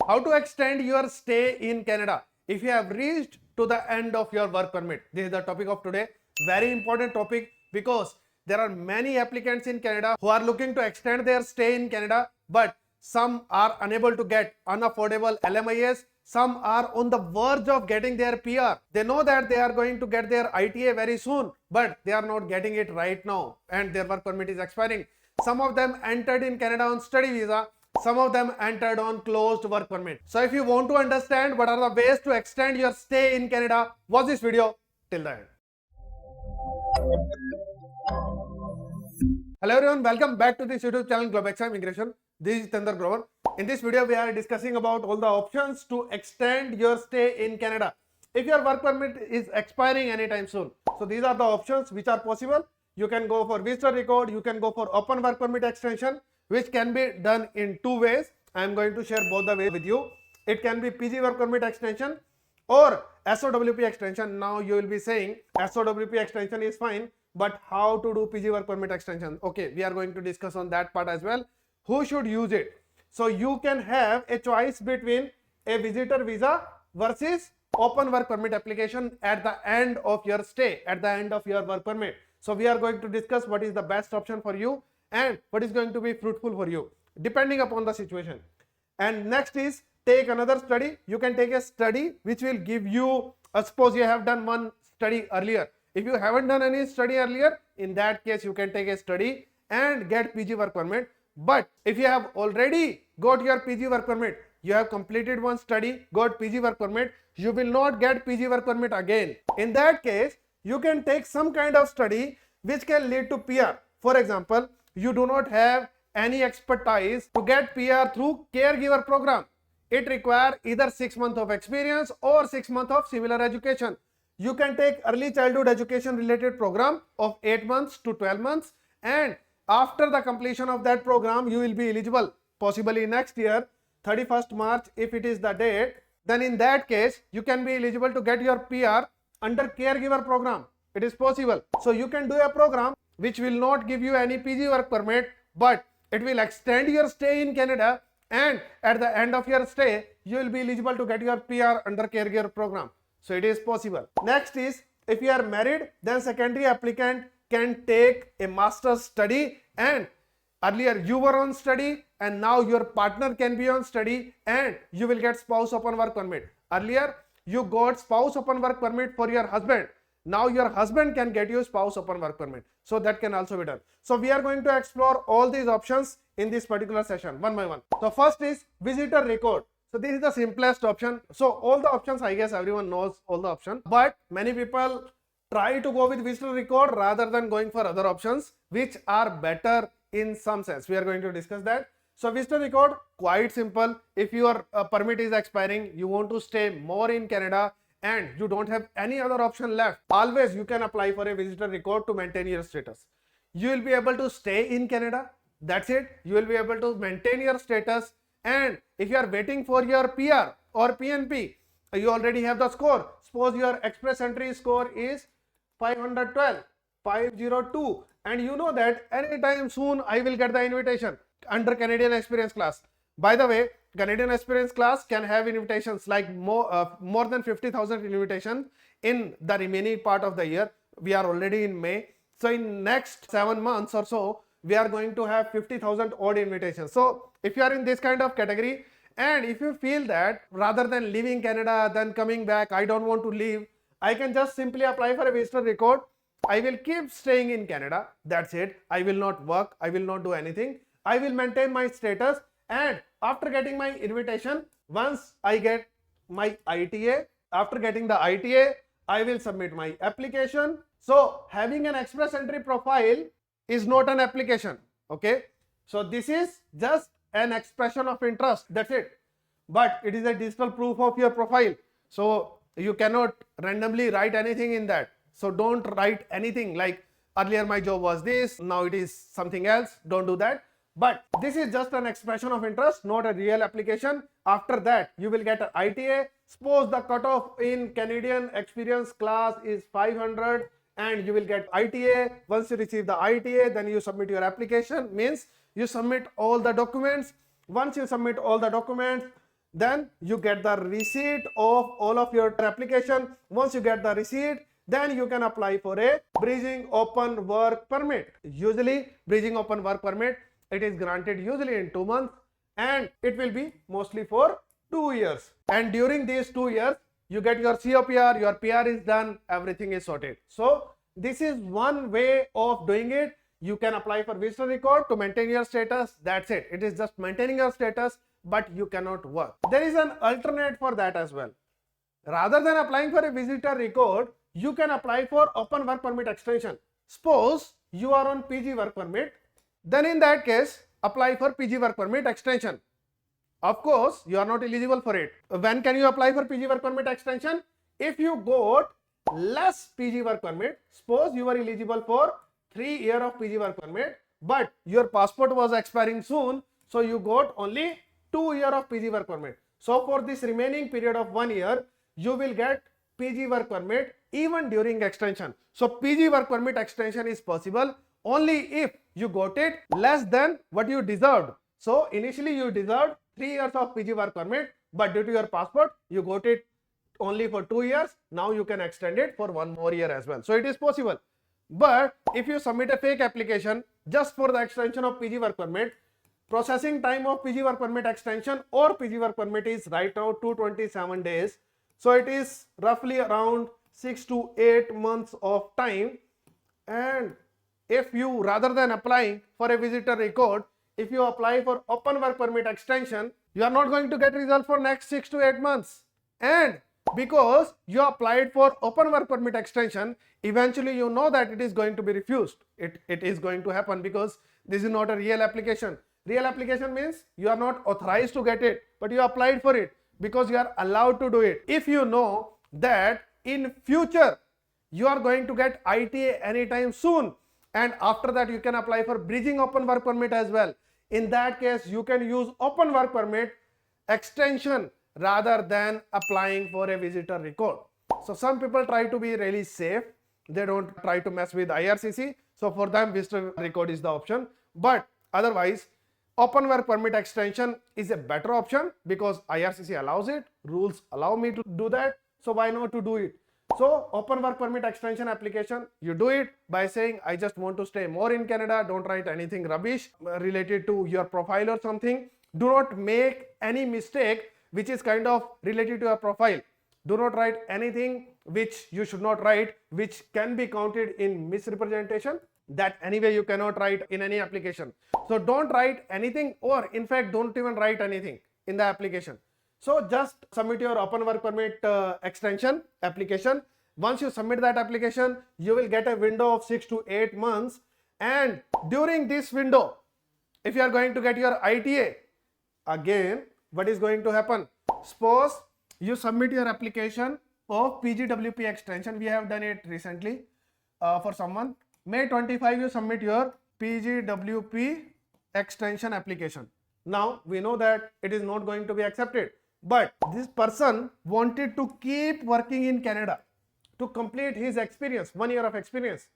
How to extend your stay in Canada if you have reached to the end of your work permit. This is the topic of today. Very important topic because there are many applicants in Canada who are looking to extend their stay in Canada, but some are unable to get unaffordable LMIAs. Some are on the verge of getting their PR. They know that they are going to get their ITA very soon, but they are not getting it right now and their work permit is expiring. Some of them entered in Canada on study visa. Some of them entered on closed work permit. So if you want to understand what are the ways to extend your stay in Canada, watch this video till the end. Hello everyone, welcome back to this YouTube channel GlobeXam Immigration. This is Tender Grover. In this video, we are discussing about all the options to extend your stay in Canada if your work permit is expiring anytime soon. So these are the options which are possible. You can go for visitor record, you can go for open work permit extension, which can be done in two ways. I am going to share both the ways with you. It can be PG work permit extension or SOWP extension. Now you will be saying SOWP extension is fine, but how to do PG work permit extension? Okay, we are going to discuss on that part as well. Who should use it? So you can have a choice between a visitor visa versus open work permit application at the end of your stay, at the end of your work permit. So we are going to discuss what is the best option for you and what is going to be fruitful for you depending upon the situation. And next is take another study. You can take a study which will give you, suppose you have done one study earlier. If you haven't done any study earlier, in that case you can take a study and get PG work permit. But if you have already got your PG work permit, you have completed one study, got PG work permit, you will not get PG work permit again. In that case, you can take some kind of study which can lead to PR. For example, you do not have any expertise to get PR through caregiver program. It requires either 6 months of experience or 6 months of similar education. You can take early childhood education related program of 8 months to 12 months, and after the completion of that program you will be eligible possibly next year 31st March if it is the date. Then in that case you can be eligible to get your PR under caregiver program. It is possible. So you can do a program which will not give you any PG work permit, but it will extend your stay in Canada, and at the end of your stay you will be eligible to get your PR under caregiver program. So it is possible. Next is if you are married, then secondary applicant can take a master's study, and earlier you were on study and now your partner can be on study and you will get spouse open work permit. Earlier you got spouse open work permit for your husband. Now your husband can get you spouse open work permit. So that can also be done. So we are going to explore all these options in this particular session one by one. So first is visitor record. So this is the simplest option. So all the options, I guess everyone knows all the options, but many people try to go with visitor record rather than going for other options which are better in some sense. We are going to discuss that. So visitor record, quite simple. If your permit is expiring, you want to stay more in Canada and you don't have any other option left, always you can apply for a visitor record to maintain your status. You will be able to stay in Canada. That's it. You will be able to maintain your status. And if you are waiting for your PR or PNP, you already have the score. Suppose your express entry score is 512, 502, and you know that anytime soon I will get the invitation under Canadian experience class. By the way, Canadian experience class can have invitations like more than 50,000 invitations in the remaining part of the year. We are already in May. So in next 7 months or so, we are going to have 50,000 odd invitations. So if you are in this kind of category, and if you feel that rather than leaving Canada, then coming back, I don't want to leave, I can just simply apply for a visitor record. I will keep staying in Canada. That's it. I will not work. I will not do anything. I will maintain my status. And after getting my invitation, once I get my ITA, after getting the ITA, I will submit my application. So having an express entry profile is not an application. Okay. So this is just an expression of interest. That's it. But it is a digital proof of your profile. So you cannot randomly write anything in that. So don't write anything like earlier my job was this, now it is something else. Don't do that. But this is just an expression of interest, not a real application. After that, you will get an ITA. Suppose the cutoff in Canadian experience class is 500 and you will get ITA. Once you receive the ITA, then you submit your application. Means you submit all the documents. Once you submit all the documents, then you get the receipt of all of your application. Once you get the receipt, then you can apply for a bridging open work permit. Usually bridging open work permit, it is granted usually in 2 months, and it will be mostly for 2 years. And during these 2 years, you get your COPR, your PR is done, everything is sorted. So this is one way of doing it. You can apply for visitor record to maintain your status. That's it. It is just maintaining your status, but you cannot work. There is an alternate for that as well. Rather than applying for a visitor record, you can apply for open work permit extension. Suppose you are on PG work permit, then in that case, apply for PG work permit extension. Of course, you are not eligible for it. When can you apply for PG work permit extension? If you got less PG work permit, suppose you are eligible for 3 years of PG work permit, but your passport was expiring soon, so you got only 2 years of PG work permit. So for this remaining period of 1 year, you will get PG work permit even during extension. So PG work permit extension is possible only if you got it less than what you deserved. So initially you deserved 3 years of PG work permit, but due to your passport, you got it only for 2 years. Now you can extend it for 1 more year as well. So it is possible. But if you submit a fake application just for the extension of PG work permit, processing time of PG work permit extension or PG work permit is right now 227 days. So it is roughly around 6 to 8 months of time. And if you, rather than applying for a visitor record, if you apply for open work permit extension, you are not going to get result for next 6 to 8 months. And because you applied for open work permit extension, eventually you know that it is going to be refused. It is going to happen because this is not a real application. Real application means you are not authorized to get it, but you applied for it because you are allowed to do it. If you know that in future you are going to get ITA anytime soon, and after that you can apply for bridging open work permit as well. In that case, you can use open work permit extension rather than applying for a visitor record. So some people try to be really safe. They don't try to mess with IRCC. So for them, visitor record is the option. But otherwise, open work permit extension is a better option because IRCC allows it. Rules allow me to do that. So why not to do it? So open work permit extension application, you do it by saying, I just want to stay more in Canada. Don't write anything rubbish related to your profile or something. Do not make any mistake which is kind of related to your profile. Do not write anything which you should not write, which can be counted in misrepresentation. That anyway you cannot write in any application. So don't write anything, or in fact don't even write anything in the application. So just submit your open work permit extension application. Once you submit that application, you will get a window of 6 to 8 months. And during this window, if you are going to get your ITA, again, what is going to happen? Suppose you submit your application of PGWP extension. We have done it recently for someone. May 25, you submit your PGWP extension application. Now we know that it is not going to be accepted, but this person wanted to keep working in Canada to complete his experience, 1 year of experience.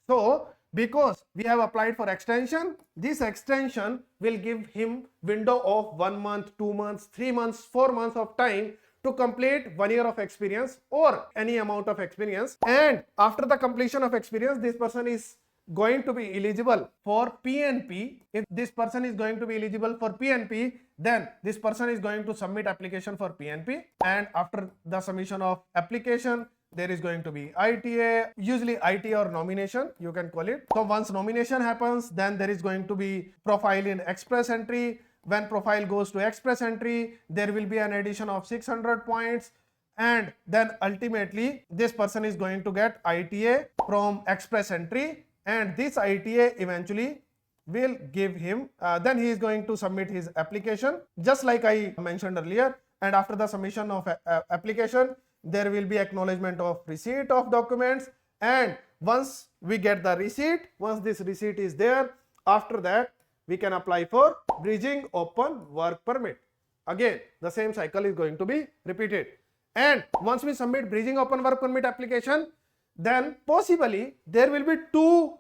So because we have applied for extension, this extension will give him window of 1 month, 2 months, 3 months, 4 months of time to complete 1 year of experience or any amount of experience. And after the completion of experience, this person is going to be eligible for PNP. If this person is going to be eligible for PNP, then this person is going to submit application for PNP. And after the submission of application, there is going to be ITA, usually ITA or nomination, you can call it. So once nomination happens, then there is going to be profile in express entry. When profile goes to express entry, there will be an addition of 600 points. And then ultimately, this person is going to get ITA from express entry. And this ITA eventually will give him, then he is going to submit his application, just like I mentioned earlier. And after the submission of application, there will be acknowledgement of receipt of documents. And once we get the receipt, once this receipt is there, after that we can apply for bridging open work permit. Again, the same cycle is going to be repeated. And once we submit bridging open work permit application, then possibly there will be 2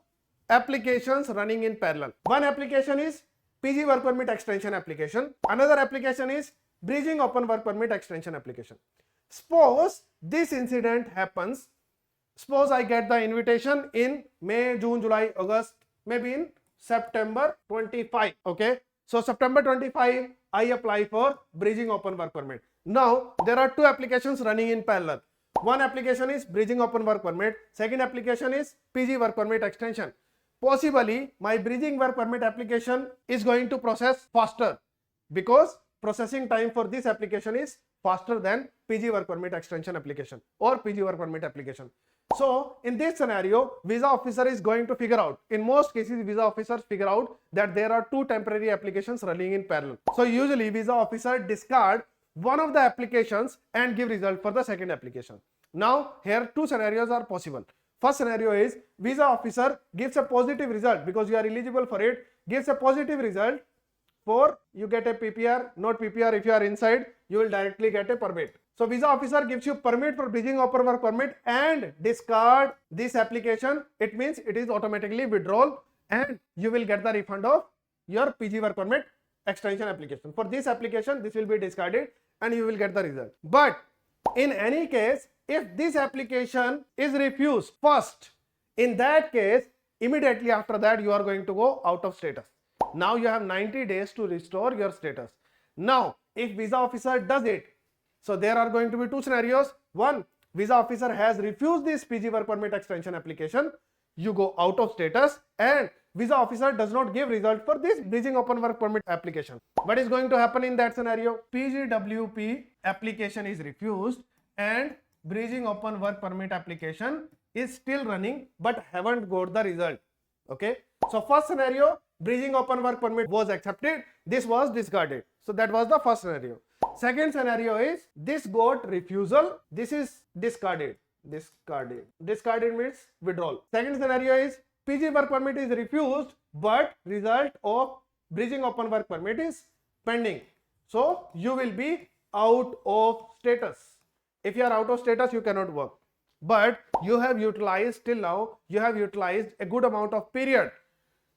applications running in parallel. One application is PG work permit extension application. Another application is bridging open work permit extension application. Suppose this incident happens. Suppose I get the invitation in May, June, July, August, maybe in September 25. Okay. So September 25, I apply for bridging open work permit. Now there are two applications running in parallel. One application is bridging open work permit. Second application is PG work permit extension. Possibly my bridging work permit application is going to process faster because processing time for this application is faster than PG work permit extension application or PG work permit application. So in this scenario, visa officer is going to figure out, in most cases visa officers figure out that there are two temporary applications running in parallel. So usually visa officer discard one of the applications and give result for the second application. Now here two scenarios are possible. First scenario is visa officer gives a positive result because you are eligible for it, gives a positive result for you get a PPR, not PPR. If you are inside, you will directly get a permit. So visa officer gives you permit for bridging open work permit and discard this application. It means it is automatically withdrawal and you will get the refund of your PG work permit extension application. For this application, this will be discarded and you will get the result. But in any case, if this application is refused first, in that case, immediately after that, you are going to go out of status. Now you have 90 days to restore your status. Now, if visa officer does it, so there are going to be two scenarios. One, visa officer has refused this PG work permit extension application. You go out of status and visa officer does not give result for this bridging open work permit application. What is going to happen in that scenario? PGWP application is refused and bridging open work permit application is still running but haven't got the result. Okay. So first scenario, bridging open work permit was accepted. This was discarded. So that was the first scenario. Second scenario is this got refusal. This is discarded. Discarded means withdrawal. Second scenario is PG work permit is refused, but result of bridging open work permit is pending. So you will be out of status. If you are out of status, you cannot work. But you have utilized till now, you have utilized a good amount of period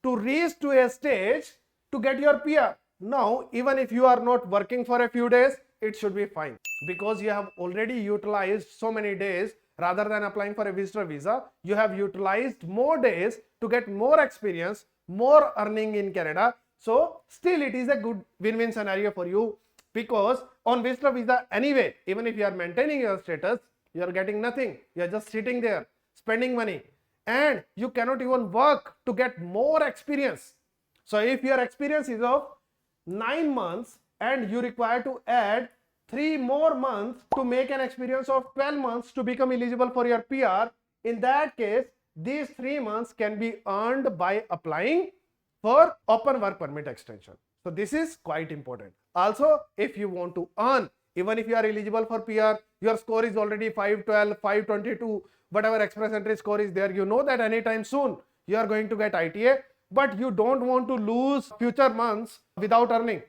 to reach to a stage to get your PR. Now, even if you are not working for a few days, it should be fine because you have already utilized so many days. Rather than applying for a visitor visa, you have utilized more days to get more experience, more earning in Canada. So still it is a good win-win scenario for you because on visitor visa anyway, even if you are maintaining your status, you are getting nothing. You are just sitting there spending money and you cannot even work to get more experience. So if your experience is of 9 months and you require to add 3 more months to make an experience of 12 months to become eligible for your PR, in that case, these 3 months can be earned by applying for open work permit extension. So this is quite important. Also, if you want to earn, even if you are eligible for PR, your score is already 512, 522, whatever express entry score is there, you know that anytime soon you are going to get ITA, but you don't want to lose future months without earning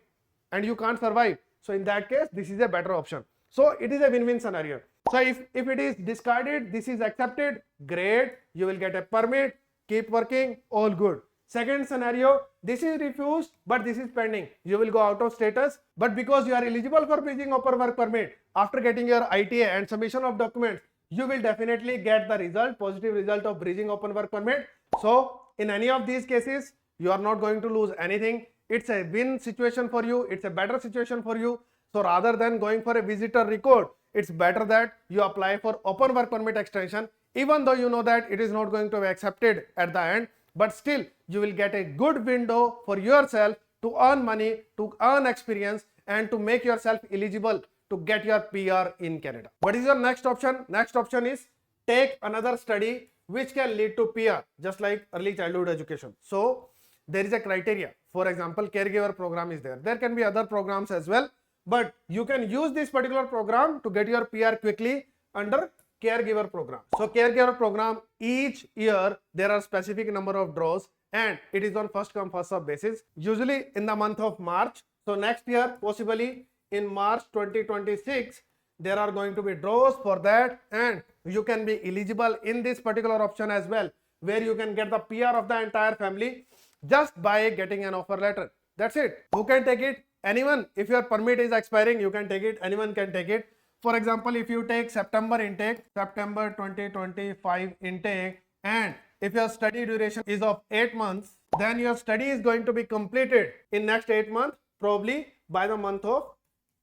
and you can't survive. So in that case, this is a better option. So it is a win-win scenario. So if it is discarded, this is accepted, great, you will get a permit, keep working, all good. Second scenario, this is refused, but this is pending. You will go out of status, but because you are eligible for bridging open work permit, after getting your ITA and submission of documents, you will definitely get the result, positive result of bridging open work permit. So in any of these cases, you are not going to lose anything. It's a win situation for you. It's a better situation for you. So rather than going for a visitor record, it's better that you apply for open work permit extension, even though you know that it is not going to be accepted at the end, but still you will get a good window for yourself to earn money, to earn experience and to make yourself eligible to get your PR in Canada. What is your next option? Next option is take another study which can lead to PR, just like early childhood education. So there is a criteria. For example, caregiver program is there. There can be other programs as well, but you can use this particular program to get your PR quickly under caregiver program. So caregiver program, each year there are specific number of draws and it is on first come first serve basis, usually in the month of March. So next year, possibly in March 2026, there are going to be draws for that and you can be eligible in this particular option as well, where you can get the PR of the entire family just by getting an offer letter. That's it. Who can take it? anyone, if your permit is expiring, you can take it, anyone can take it. For example, if you take September intake, September 2025 intake, and if your study duration is of 8 months, then your study is going to be completed in next 8 months, probably by the month of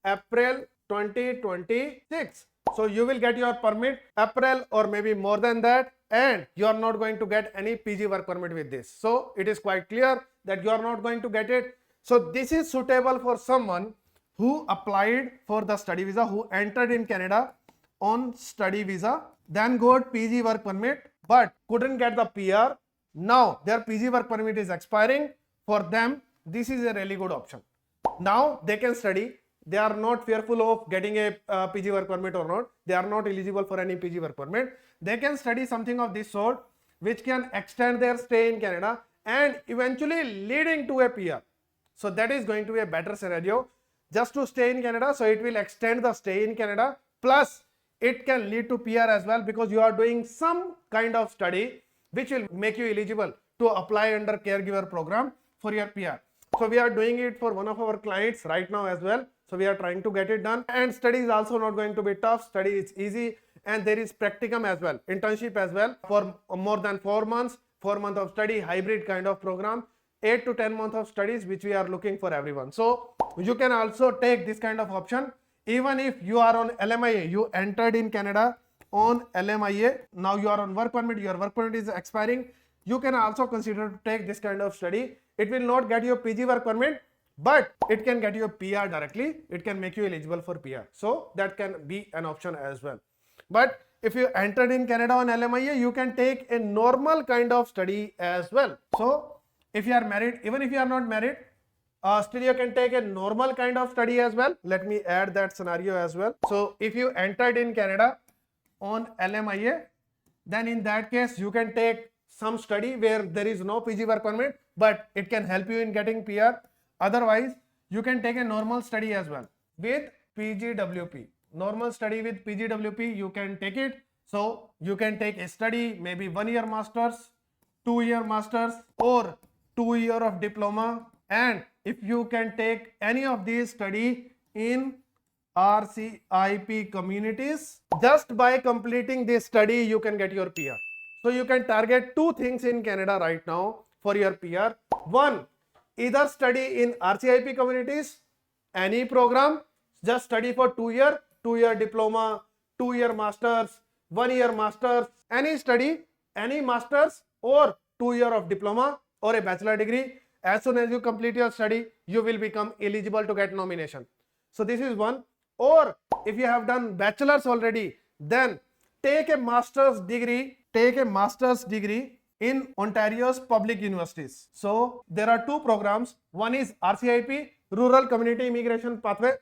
April 2026. So you will get your permit April or maybe more than that, and you are not going to get any PG work permit with this. So it is quite clear that you are not going to get it. So this is suitable for someone who applied for the study visa, who entered in Canada on study visa, then got PG work permit but couldn't get the PR. Now their PG work permit is expiring. For them, this is a really good option. Now they can study. They are not fearful of getting a PG work permit or not. They are not eligible for any PG work permit. They can study something of this sort which can extend their stay in Canada and eventually leading to a PR. So that is going to be a better scenario. Just to stay in Canada, so it will extend the stay in Canada, plus it can lead to PR as well, because you are doing some kind of study which will make you eligible to apply under caregiver program for your PR. So we are doing it for one of our clients right now as well. So we are trying to get it done, and study is also not going to be tough. Study is easy, and there is practicum as well, internship as well for more than 4 months, 4 months of study, hybrid kind of program, 8 to 10 months of studies, which we are looking for everyone. So you can also take this kind of option. Even if you are on LMIA, you entered in Canada on LMIA, now you are on work permit, your work permit is expiring, you can also consider to take this kind of study. It will not get you a PG work permit, but it can get you a PR directly. It can make you eligible for PR. So that can be an option as well. But if you entered in Canada on LMIA, you can take a normal kind of study as well. So if you are married, even if you are not married, still you can take a normal kind of study as well. Let me add that scenario as well. So if you entered in Canada on LMIA, then in that case you can take some study where there is no PG work permit, but it can help you in getting PR. Otherwise, you can take a normal study as well with PGWP. Normal study with PGWP, you can take it. So you can take a study, maybe 1 year masters, 2 year masters, or 2 year of diploma. And if you can take any of these study in RCIP communities, just by completing this study, you can get your PR. So you can target 2 things in Canada right now for your PR. One, either study in RCIP communities, any program, just study for 2 year, 2 year diploma, 2 year masters, 1 year masters, any study, any masters or 2 year of diploma or a bachelor degree. As soon as you complete your study, you will become eligible to get nomination. So this is one. Or if you have done bachelor's already, then take a master's degree, in Ontario's public universities. So there are 2 programs. One is RCIP, Rural Community Immigration Pathway.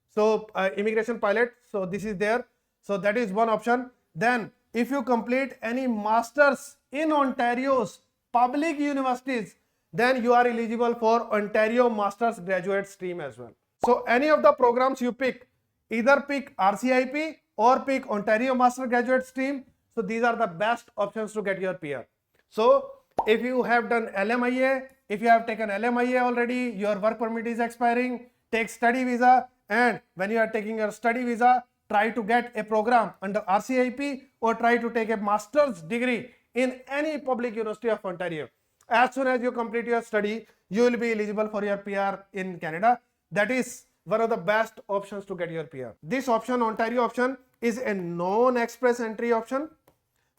So immigration pilot. So this is there. So that is one option. Then if you complete any masters in Ontario's public universities, then you are eligible for Ontario Masters Graduate Stream as well. So any of the programs you pick, either pick RCIP or pick Ontario Master Graduate Stream. So these are the best options to get your PR. So if you have done LMIA, if you have taken LMIA already, your work permit is expiring, take study visa, and when you are taking your study visa, try to get a program under RCIP or try to take a master's degree in any public university of Ontario. As soon as you complete your study, you will be eligible for your PR in Canada. That is one of the best options to get your PR. This option, Ontario option, is a non-express entry option.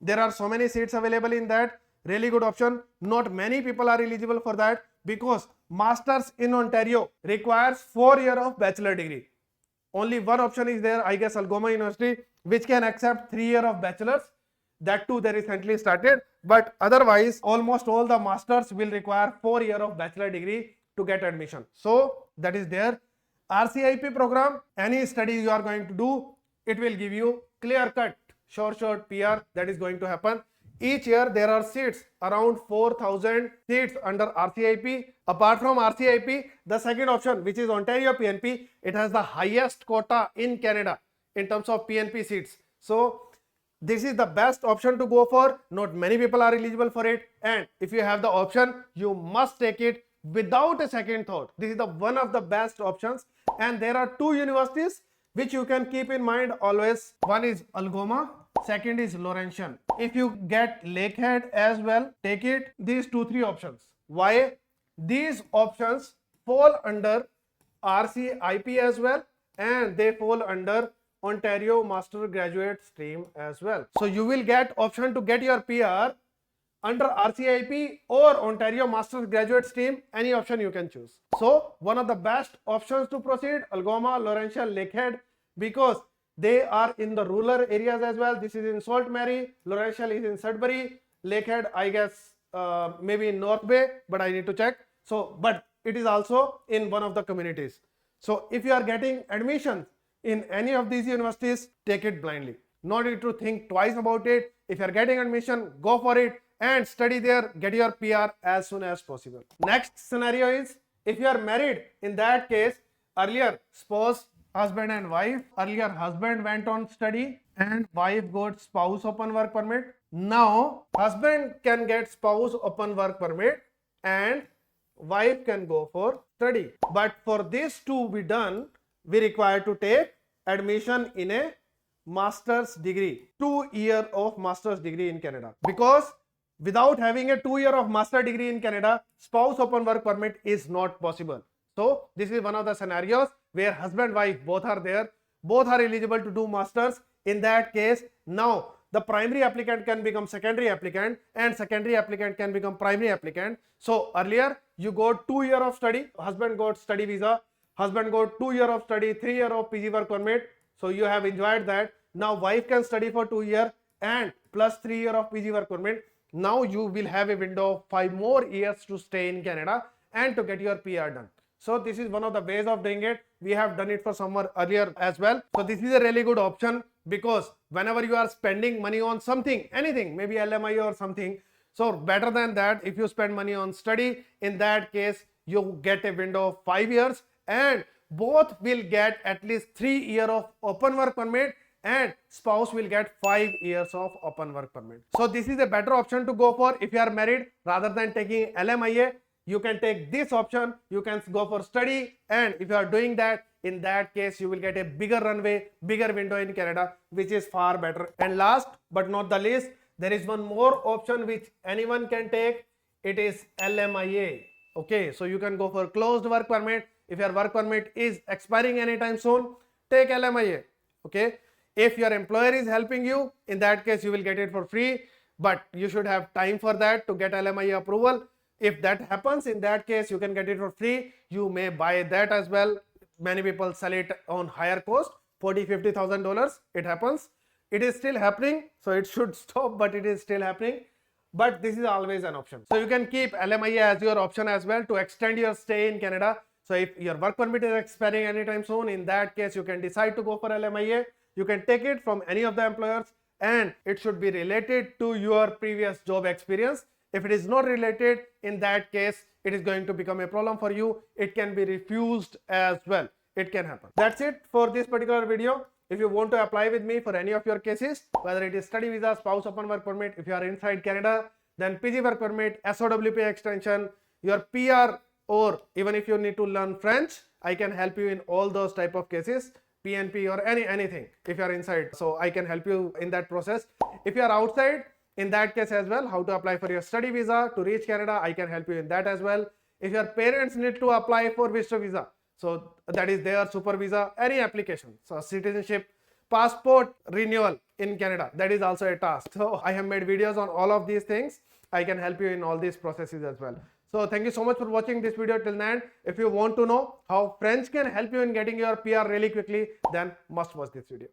There are so many seats available in that. Really good option. Not many people are eligible for that because masters in Ontario requires 4 years of bachelor degree. Only one option is there, I guess Algoma University, which can accept 3 years of bachelor's. That too they recently started, but otherwise almost all the masters will require 4 years of bachelor degree to get admission. So that is there. RCIP program, any study you are going to do, it will give you clear cut short PR that is going to happen. Each year there are seats, around 4,000 seats under RCIP. Apart from RCIP, the second option, which is Ontario PNP, it has the highest quota in Canada in terms of PNP seats. So this is the best option to go for. Not many people are eligible for it, and if you have the option, you must take it without a second thought. This is the one of the best options, and there are two universities which you can keep in mind always. One is Algoma, second is Laurentian. If you get Lakehead as well, take it. These three options. Why? These options fall under RCIP as well, and they fall under Ontario Master Graduate Stream as well. So you will get option to get your PR under RCIP or Ontario Master's Graduate Stream, any option you can choose. So one of the best options to proceed, Algoma, Laurentian, Lakehead, because they are in the rural areas as well. This is in Sault Mary, Laurentian is in Sudbury, Lakehead I guess maybe in North Bay, but I need to check. So but it is also in one of the communities. So if you are getting admissions in any of these universities, take it blindly. No need to think twice about it. If you are getting admission, go for it and study there, get your PR as soon as possible. Next scenario is if you are married. In that case, earlier spouse, husband and wife, earlier husband went on study and wife got spouse open work permit. Now husband can get spouse open work permit and wife can go for study. But for this to be done, we require to take admission in a master's degree, 2 years of master's degree in Canada, because without having a 2 year of master degree in Canada, spouse open work permit is not possible. So this is one of the scenarios where husband wife both are there, both are eligible to do masters. In that case, now the primary applicant can become secondary applicant and secondary applicant can become primary applicant. So earlier you got 2 years of study, husband got study visa, husband got 2 years of study, 3 years of PG work permit. So you have enjoyed that. Now wife can study for 2 years and plus 3 years of PG work permit. Now you will have a window of 5 more years to stay in Canada and to get your PR done. So this is one of the ways of doing it. We have done it for summer earlier as well. So this is a really good option, because whenever you are spending money on something, anything, maybe LMIA or something, so better than that, if you spend money on study, in that case you get a window of 5 years and both will get at least 3 years of open work permit and spouse will get 5 years of open work permit. So this is a better option to go for if you are married. Rather than taking LMIA, you can take this option. You can go for study, and if you are doing that, in that case you will get a bigger runway, bigger window in Canada, which is far better. And last but not the least, there is one more option which anyone can take. It is LMIA. Okay, so you can go for closed work permit. If your work permit is expiring anytime soon, take LMIA. Okay, if your employer is helping you, in that case you will get it for free, but you should have time for that to get LMIA approval. If that happens, in that case you can get it for free. You may buy that as well. Many people sell it on higher cost, $40,000-$50,000. It happens. It is still happening, so it should stop, but it is still happening. But this is always an option. So you can keep LMIA as your option as well to extend your stay in Canada. So if your work permit is expiring anytime soon, in that case you can decide to go for LMIA. You can take it from any of the employers and it should be related to your previous job experience. If it is not related, in that case it is going to become a problem for you. It can be refused as well. It can happen. That's it for this particular video. If you want to apply with me for any of your cases, whether it is study visa, spouse open work permit, if you are inside Canada, then PG work permit, SOWP extension, your PR, or even if you need to learn French, I can help you in all those type of cases, PNP or anything if you are inside. So I can help you in that process. If you are outside, in that case as well, how to apply for your study visa to reach Canada, I can help you in that as well. If your parents need to apply for visitor visa, so that is their super visa, any application, so citizenship, passport renewal in Canada, that is also a task. So I have made videos on all of these things. I can help you in all these processes as well. So thank you so much for watching this video till the end. If you want to know how French can help you in getting your PR really quickly, then must watch this video.